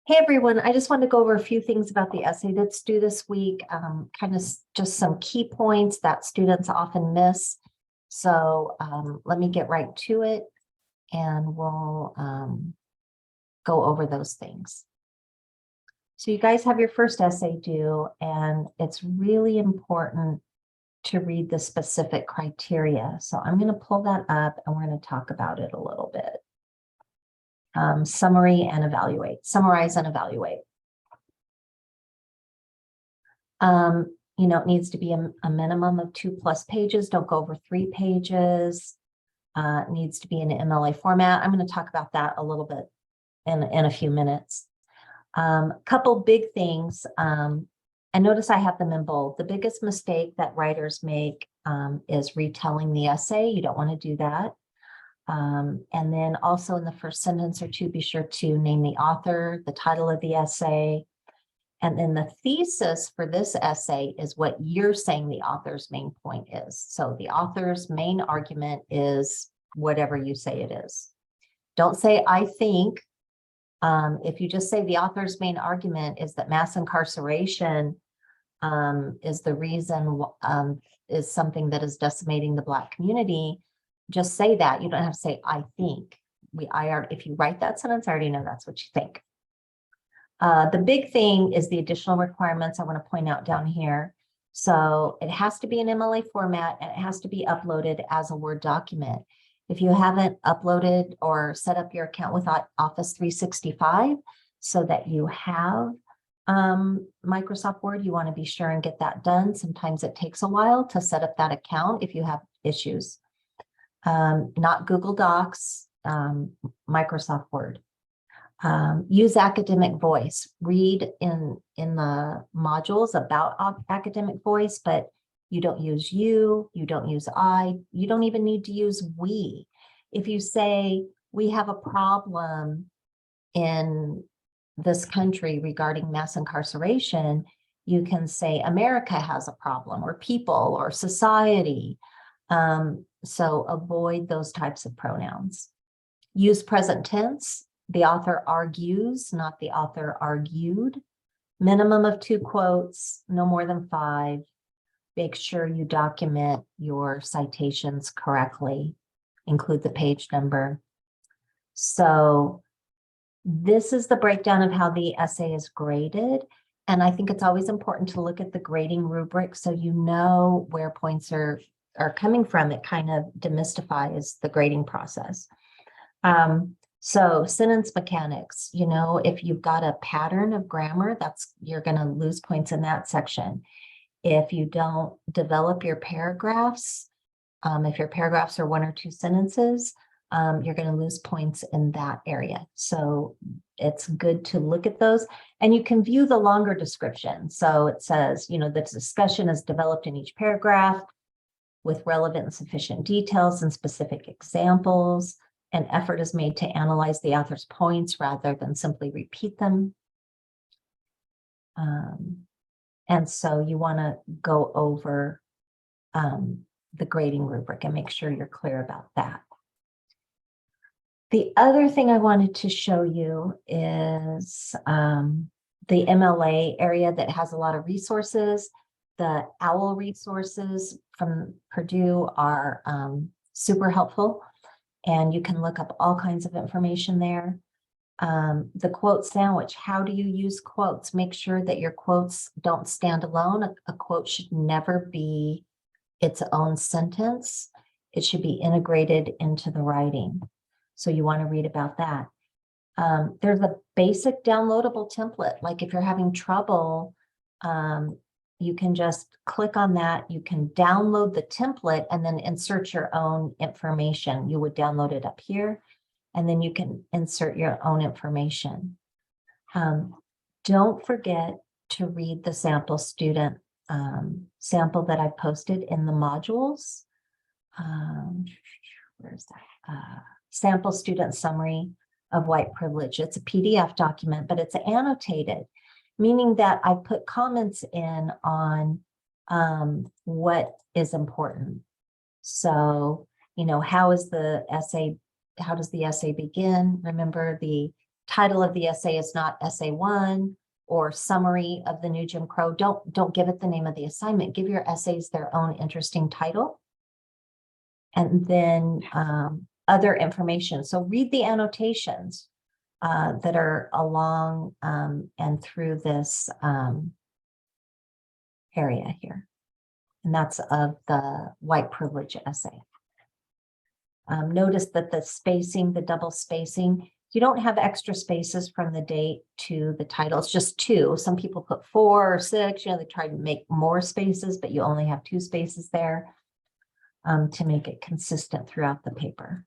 Hey everyone, I just wanted to go over a few things about the essay that's due this week, kind of just some key points that students often miss. So let me get right to it and we'll go over those things. So you guys have your first essay due, and it's really important to read the specific criteria. So I'm going to pull that up and we're going to talk about it a little bit. Summary and evaluate, summarize and evaluate. It needs to be a minimum of 2+ pages. Don't go over 3 pages. It needs to be in an MLA format. I'm going to talk about that a little bit in a few minutes. Couple big things. And notice I have them in bold. The biggest mistake that writers make is retelling the essay. You don't want to do that. And then also in the first sentence or two, be sure to name the author, the title of the essay. And then the thesis for this essay is what you're saying the author's main point is. So the author's main argument is whatever you say it is. Don't say, I think. If you just say the author's main argument is that mass incarceration is the reason, is something that is decimating the Black community, just say that. You don't have to say, I think. If you write that sentence, I already know that's what you think. The big thing is the additional requirements I want to point out down here. So it has to be an MLA format and it has to be uploaded as a Word document. If you haven't uploaded or set up your account with Office 365 so that you have Microsoft Word, you want to be sure and get that done. Sometimes it takes a while to set up that account if you have issues. Not Google Docs, Microsoft Word. Use academic voice. Read in the modules about academic voice, but you don't use you don't use I, you don't even need to use we. If you say, we have a problem in this country regarding mass incarceration, you can say America has a problem, or people, or society. So avoid those types of pronouns. Use present tense. The author argues, not the author argued. Minimum of 2 quotes, no more than 5. Make sure you document your citations correctly. Include the page number. So this is the breakdown of how the essay is graded. And I think it's always important to look at the grading rubric so you know where points are coming from. It kind of demystifies the grading process. So sentence mechanics, if you've got a pattern of grammar, you're going to lose points in that section. If you don't develop your paragraphs, if your paragraphs are 1 or 2 sentences, you're going to lose points in that area. So it's good to look at those, and you can view the longer description. So it says, the discussion is developed in each paragraph with relevant and sufficient details and specific examples. An effort is made to analyze the author's points rather than simply repeat them. And so you want to go over the grading rubric and make sure you're clear about that. The other thing I wanted to show you is the MLA area that has a lot of resources. The OWL resources from Purdue are super helpful, and you can look up all kinds of information there. The quote sandwich, how do you use quotes? Make sure that your quotes don't stand alone. A quote should never be its own sentence. It should be integrated into the writing. So you want to read about that. There's a basic downloadable template. Like if you're having trouble, you can just click on that. You can download the template and then insert your own information. You would download it up here, and then you can insert your own information. Don't forget to read the sample student sample that I posted in the modules. Where's that? Sample student summary of white privilege. It's a PDF document, but it's annotated, meaning that I put comments in on what is important. So, how does the essay begin? Remember, the title of the essay is not essay 1 or summary of the new Jim Crow, don't give it the name of the assignment. Give your essays their own interesting title. And then other information. So read the annotations that are along and through this area here. And that's of the white privilege essay. Notice that the spacing, the double spacing, you don't have extra spaces from the date to the title. It's just 2. Some people put 4 or 6, they try to make more spaces, but you only have 2 spaces there to make it consistent throughout the paper.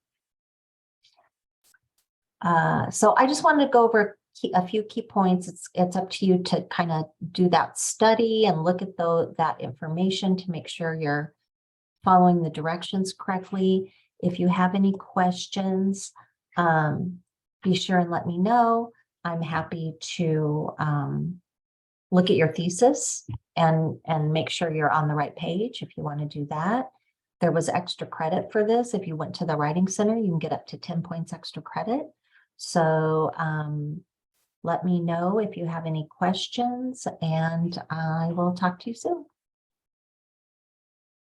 So I just wanted to go over a few key points. It's up to you to kind of do that study and look at that information to make sure you're following the directions correctly. If you have any questions, be sure and let me know. I'm happy to look at your thesis and make sure you're on the right page if you want to do that. There was extra credit for this. If you went to the Writing Center, you can get up to 10 points extra credit. So let me know if you have any questions, and I will talk to you soon.